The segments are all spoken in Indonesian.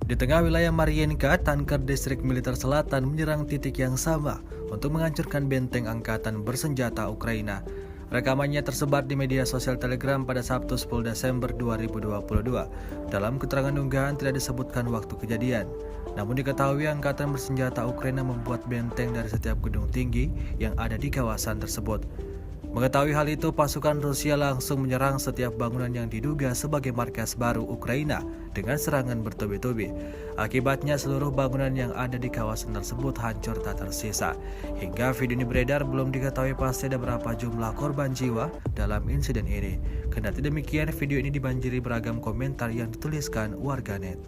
Di tengah wilayah Mariinka, tanker distrik militer selatan menyerang titik yang sama untuk menghancurkan benteng angkatan bersenjata Ukraina. Rekamannya tersebar di media sosial Telegram pada Sabtu 10 Desember 2022. Dalam keterangan unggahan tidak disebutkan waktu kejadian. Namun diketahui angkatan bersenjata Ukraina membuat benteng dari setiap gedung tinggi yang ada di kawasan tersebut. Mengetahui hal itu, pasukan Rusia langsung menyerang setiap bangunan yang diduga sebagai markas baru Ukraina dengan serangan bertubi-tubi. Akibatnya seluruh bangunan yang ada di kawasan tersebut hancur tak tersisa. Hingga video ini beredar, belum diketahui pasti ada berapa jumlah korban jiwa dalam insiden ini. Kendati demikian, video ini dibanjiri beragam komentar yang dituliskan warganet.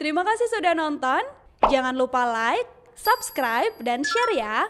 Terima kasih sudah nonton. Jangan lupa like, subscribe, dan share ya.